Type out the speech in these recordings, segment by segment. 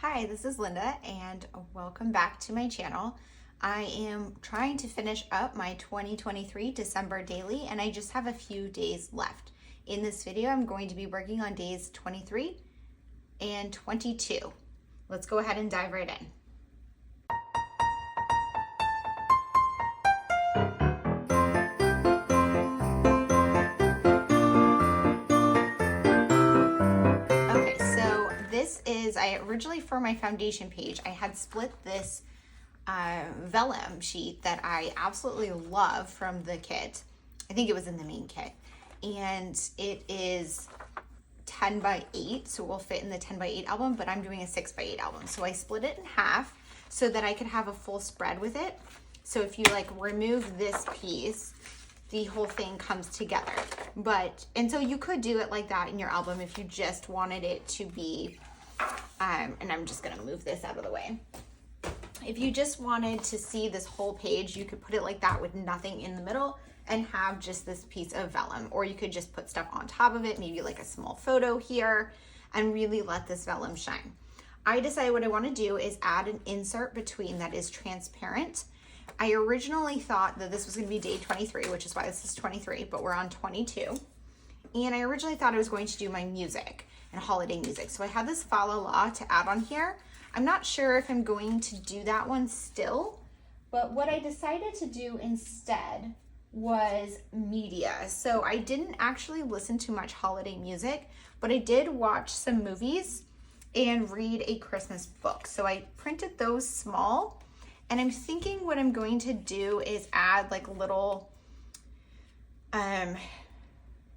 Hi, this is Linda and welcome back to my channel. I am trying to finish up my 2023 December daily and I just have a few days left. In this video, I'm going to be working on days 23 and 22. Let's go ahead and dive right in. I originally, for my foundation page, I had split this vellum sheet that I absolutely love from the kit. I think it was in the main kit. And it is 10 by 8, so it will fit in the 10 by 8 album, but I'm doing a 6 by 8 album. So I split it in half so that I could have a full spread with it. So if you remove this piece, the whole thing comes together. And so you could do it like that in your album if you just wanted it to be and I'm just gonna move this out of the way. If you just wanted to see this whole page, you could put it like that with nothing in the middle and have just this piece of vellum, or you could just put stuff on top of it, maybe like a small photo here, and really let this vellum shine. I decided what I want to do is add an insert between that is transparent. I originally thought that this was going to be day 23, which is why this is 23, but we're on 22. And I originally thought I was going to do my music and holiday music. So I had this fa la la to add on here. I'm not sure if I'm going to do that one still, but what I decided to do instead was media. So I didn't actually listen to much holiday music, but I did watch some movies and read a Christmas book. So I printed those small, and I'm thinking what I'm going to do is add little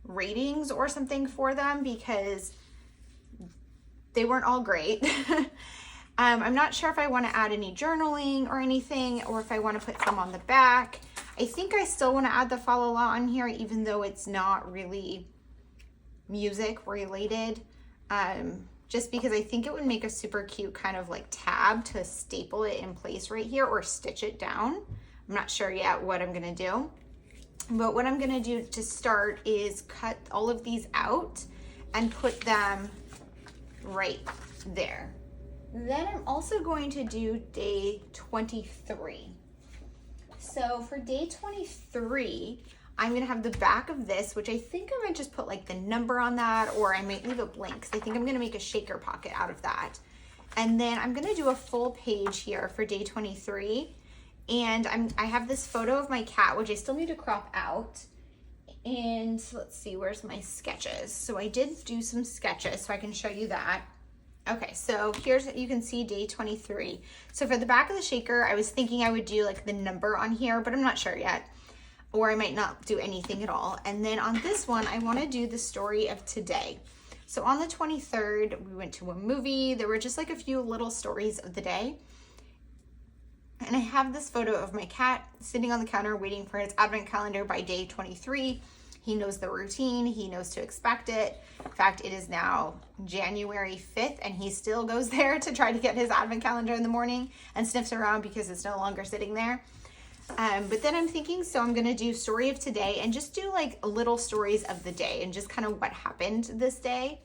ratings or something for them because they weren't all great. I'm not sure if I want to add any journaling or anything, or if I want to put some on the back. I think I still want to add the fa la la on here, even though it's not really music related, just because I think it would make a super cute kind of tab to staple it in place right here or stitch it down. I'm not sure yet what I'm going to do. But what I'm going to do to start is cut all of these out and put them right there. Then I'm also going to do day 23. So for day 23, I'm going to have the back of this, which I think I might just put the number on that, or I might leave it blank because I think I'm going to make a shaker pocket out of that. And then I'm going to do a full page here for day 23. And I have this photo of my cat, which I still need to crop out. And let's see, where's my sketches? So I did do some sketches, so I can show you that. Okay, so here's, you can see day 23. So for the back of the shaker, I was thinking I would do the number on here, but I'm not sure yet. Or I might not do anything at all. And then on this one, I want to do the story of today. So on the 23rd, we went to a movie. There were just a few little stories of the day. And I have this photo of my cat sitting on the counter waiting for his advent calendar by day 23. He knows the routine. He knows to expect it. In fact, it is now January 5th, and he still goes there to try to get his advent calendar in the morning and sniffs around because it's no longer sitting there. But then I'm thinking, so I'm going to do story of today and just do little stories of the day and just kind of what happened this day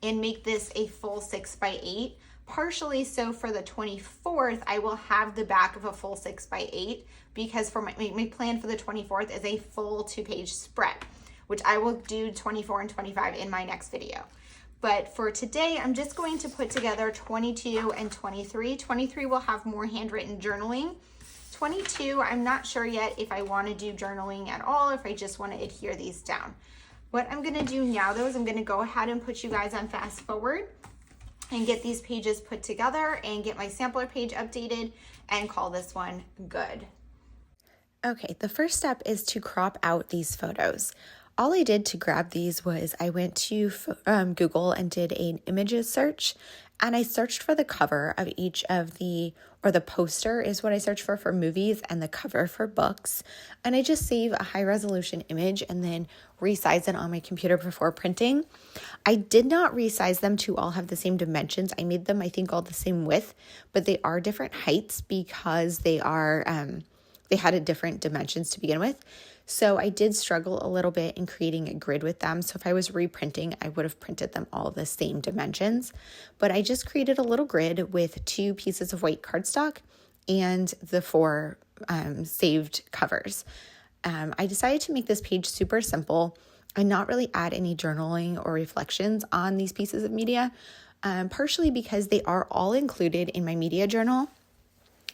and make this a full 6 by 8. Partially so for the 24th, I will have the back of a full 6 by 8 because for my plan for the 24th is a full 2-page spread, which I will do 24 and 25 in my next video. But for today, I'm just going to put together 22 and 23. 23 will have more handwritten journaling. 22, I'm not sure yet if I want to do journaling at all, if I just want to adhere these down. What I'm going to do now, though, is I'm going to go ahead and put you guys on fast forward and get these pages put together and get my sampler page updated and call this one good. Okay, the first step is to crop out these photos. All I did to grab these was I went to Google and did an images search, and I searched for the cover of each of the poster is what I searched for movies, and the cover for books. And I just save a high resolution image and then resize it on my computer before printing. I did not resize them to all have the same dimensions. I made them, I think, all the same width, but they are different heights because they are, they had a different dimensions to begin with. So I did struggle a little bit in creating a grid with them. So if I was reprinting, I would have printed them all the same dimensions. But I just created a little grid with 2 pieces of white cardstock and the 4 saved covers. I decided to make this page super simple and not really add any journaling or reflections on these pieces of media, partially because they are all included in my media journal,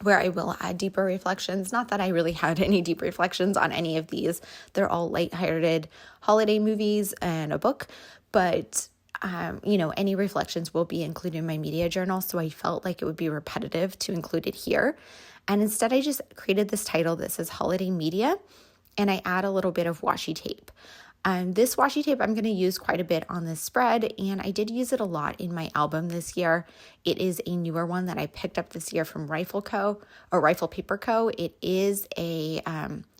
where I will add deeper reflections. Not that I really had any deep reflections on any of these. They're all lighthearted holiday movies and a book, but any reflections will be included in my media journal. So I felt like it would be repetitive to include it here. And instead I just created this title that says Holiday Media, and I add a little bit of washi tape. This washi tape I'm going to use quite a bit on this spread, and I did use it a lot in my album this year. It is a newer one that I picked up this year from Rifle Paper Co. It is a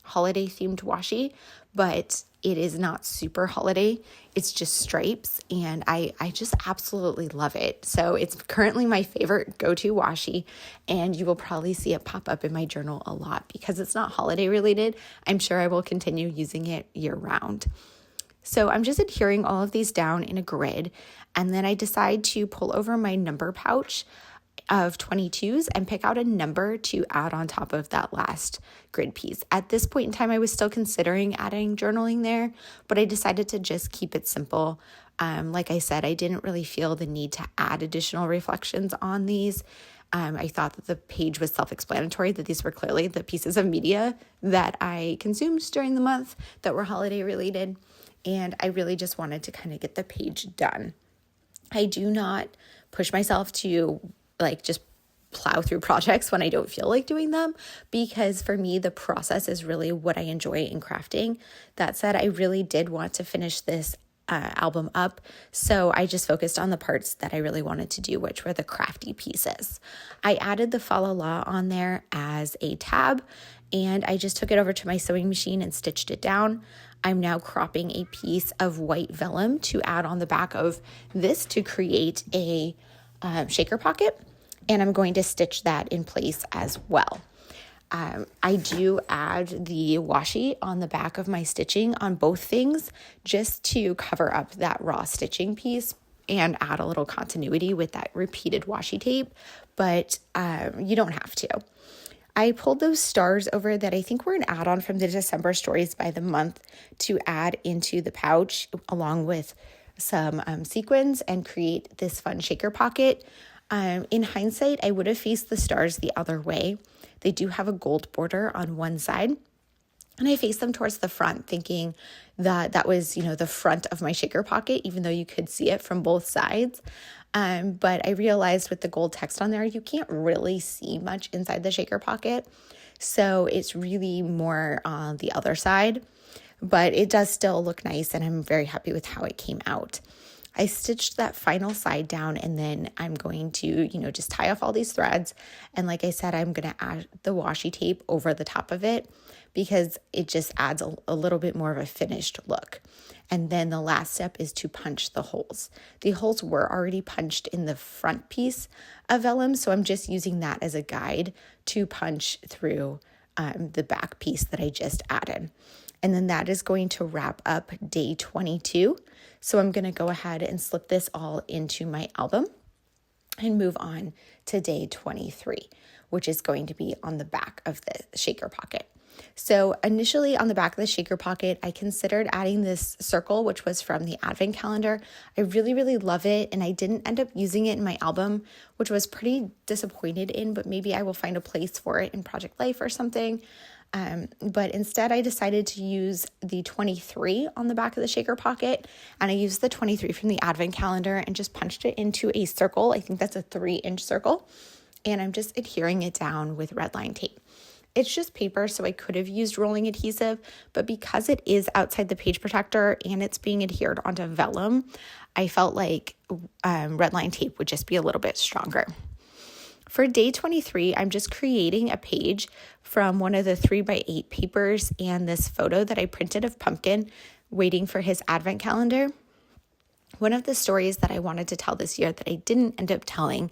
holiday themed washi, but it is not super holiday. It's just stripes, and I just absolutely love it. So it's currently my favorite go-to washi, and you will probably see it pop up in my journal a lot because it's not holiday related. I'm sure I will continue using it year round. So I'm just adhering all of these down in a grid, and then I decide to pull over my number pouch of 22s and pick out a number to add on top of that last grid piece. At this point in time, I was still considering adding journaling there, but I decided to just keep it simple. Like I said, I didn't really feel the need to add additional reflections on these. I thought that the page was self-explanatory, that these were clearly the pieces of media that I consumed during the month that were holiday related. And I really just wanted to kind of get the page done. I do not push myself to just plow through projects when I don't feel like doing them, because for me, the process is really what I enjoy in crafting. That said, I really did want to finish this album up. So I just focused on the parts that I really wanted to do, which were the crafty pieces. I added the fa la la on there as a tab, and I just took it over to my sewing machine and stitched it down. I'm now cropping a piece of white vellum to add on the back of this to create a shaker pocket, and I'm going to stitch that in place as well. I do add the washi on the back of my stitching on both things just to cover up that raw stitching piece and add a little continuity with that repeated washi tape, but you don't have to. I pulled those stars over that I think were an add-on from the December Stories by the Month to add into the pouch along with some sequins and create this fun shaker pocket. In hindsight, I would have faced the stars the other way. They do have a gold border on one side, and I faced them towards the front thinking that that was, the front of my shaker pocket, even though you could see it from both sides. But I realized with the gold text on there, you can't really see much inside the shaker pocket. So it's really more on the other side, but it does still look nice, and I'm very happy with how it came out. I stitched that final side down, and then I'm going to, just tie off all these threads. And like I said, I'm going to add the washi tape over the top of it because it just adds a little bit more of a finished look. And then the last step is to punch the holes. The holes were already punched in the front piece of vellum, so I'm just using that as a guide to punch through the back piece that I just added. And then that is going to wrap up day 22. So I'm going to go ahead and slip this all into my album and move on to day 23, which is going to be on the back of the shaker pocket. So initially on the back of the shaker pocket, I considered adding this circle, which was from the advent calendar. I really, really love it, and I didn't end up using it in my album, which was pretty disappointed in, but maybe I will find a place for it in Project Life or something. But instead I decided to use the 23 on the back of the shaker pocket, and I used the 23 from the advent calendar and just punched it into a circle. I think that's a 3-inch circle, and I'm just adhering it down with red line tape. It's just paper, so I could have used rolling adhesive, but because it is outside the page protector and it's being adhered onto vellum, I felt like red line tape would just be a little bit stronger. For day 23, I'm just creating a page from one of the 3x8 papers and this photo that I printed of Pumpkin waiting for his advent calendar. One of the stories that I wanted to tell this year that I didn't end up telling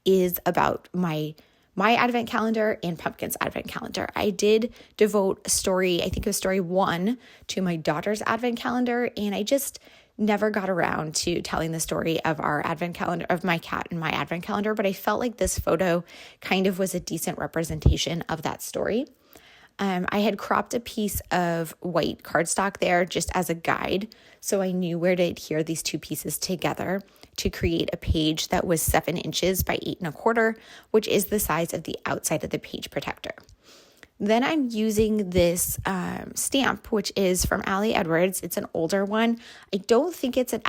is about my my advent calendar and Pumpkin's advent calendar. I did devote a story, I think it was story 1, to my daughter's advent calendar, and I just never got around to telling the story of our advent calendar, of my cat and my advent calendar, but I felt like this photo kind of was a decent representation of that story. I had cropped a piece of white cardstock there just as a guide, so I knew where to adhere these two pieces together to create a page that was 7 inches by 8.25, which is the size of the outside of the page protector. Then I'm using this stamp, which is from Ali Edwards. It's an older one. I don't think it's an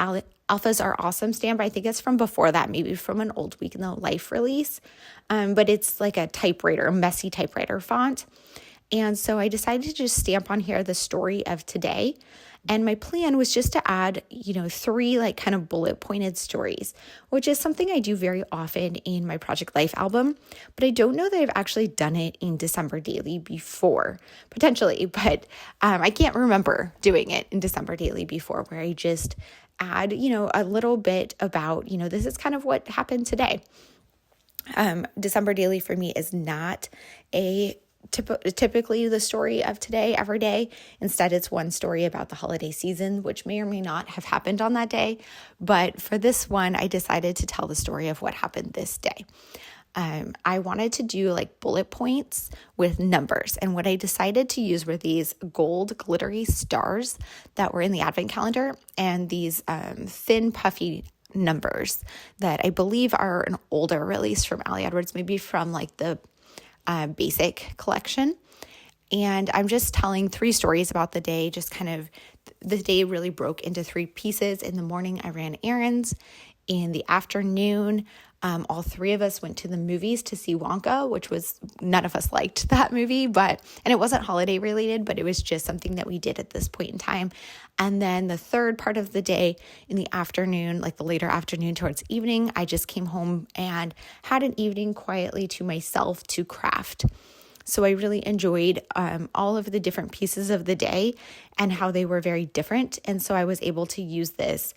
Alphas Are Awesome stamp. I think it's from before that, maybe from an old Week in the Life release. But it's like a typewriter, a messy typewriter font. And so I decided to just stamp on here the story of today. And my plan was just to add, 3 like kind of bullet pointed stories, which is something I do very often in my Project Life album. But I don't know that I've actually done it in December Daily before, potentially, but I can't remember doing it in December Daily before, where I just add, a little bit about, this is kind of what happened today. December Daily for me is not typically the story of today every day. Instead, it's one story about the holiday season, which may or may not have happened on that day. But for this one, I decided to tell the story of what happened this day. I wanted to do like bullet points with numbers. And what I decided to use were these gold glittery stars that were in the advent calendar and these thin puffy numbers that I believe are an older release from Ali Edwards, maybe from like the basic collection. And I'm just telling 3 stories about the day, just kind of the day really broke into 3 pieces. In the morning, I ran errands. In the afternoon, all 3 of us went to the movies to see Wonka, which was, none of us liked that movie, and it wasn't holiday related, but it was just something that we did at this point in time. And then the third part of the day in the afternoon, like the later afternoon towards evening, I just came home and had an evening quietly to myself to craft. So I really enjoyed all of the different pieces of the day and how they were very different. And so I was able to use this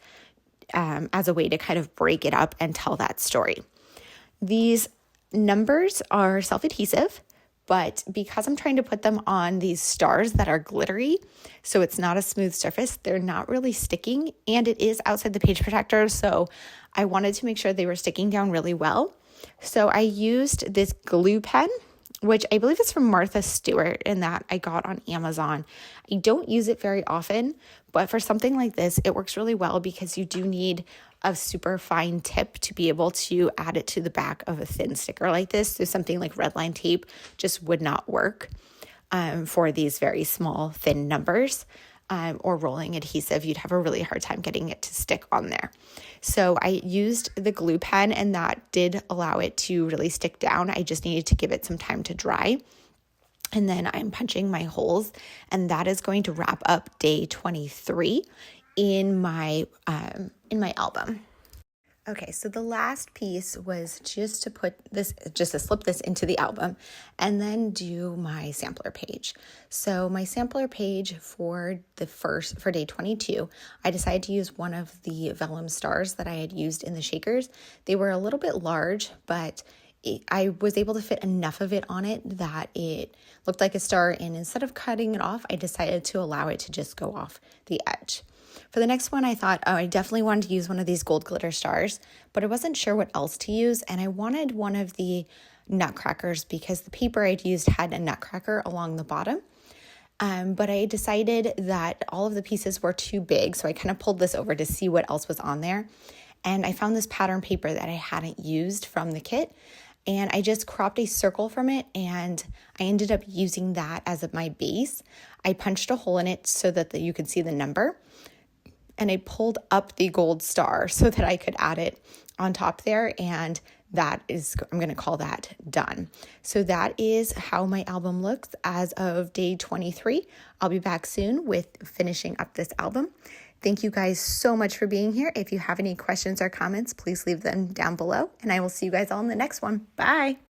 as a way to kind of break it up and tell that story. These numbers are self-adhesive, but because I'm trying to put them on these stars that are glittery, so it's not a smooth surface, they're not really sticking, and it is outside the page protector, so I wanted to make sure they were sticking down really well. So I used this glue pen, which I believe is from Martha Stewart, and that I got on Amazon. I don't use it very often, but for something like this, it works really well because you do need a super fine tip to be able to add it to the back of a thin sticker like this. So something like red line tape just would not work for these very small, thin numbers. Or rolling adhesive, you'd have a really hard time getting it to stick on there. So I used the glue pen, and that did allow it to really stick down. I just needed to give it some time to dry. And then I'm punching my holes, and that is going to wrap up day 23 in my album. Okay, so the last piece was just to slip this into the album and then do my sampler page. So my sampler page for day 22, I decided to use one of the vellum stars that I had used in the shakers. They were a little bit large, but I was able to fit enough of it on it that it looked like a star, and instead of cutting it off, I decided to allow it to just go off the edge. For the next one, I thought, I definitely wanted to use one of these gold glitter stars, but I wasn't sure what else to use, and I wanted one of the nutcrackers because the paper I'd used had a nutcracker along the bottom. But I decided that all of the pieces were too big, so I kind of pulled this over to see what else was on there, and I found this pattern paper that I hadn't used from the kit, and I just cropped a circle from it, and I ended up using that as my base. I punched a hole in it so that you could see the number, and I pulled up the gold star so that I could add it on top there, and I'm going to call that done. So that is how my album looks as of day 23. I'll be back soon with finishing up this album. Thank you guys so much for being here. If you have any questions or comments, please leave them down below, and I will see you guys all in the next one. Bye.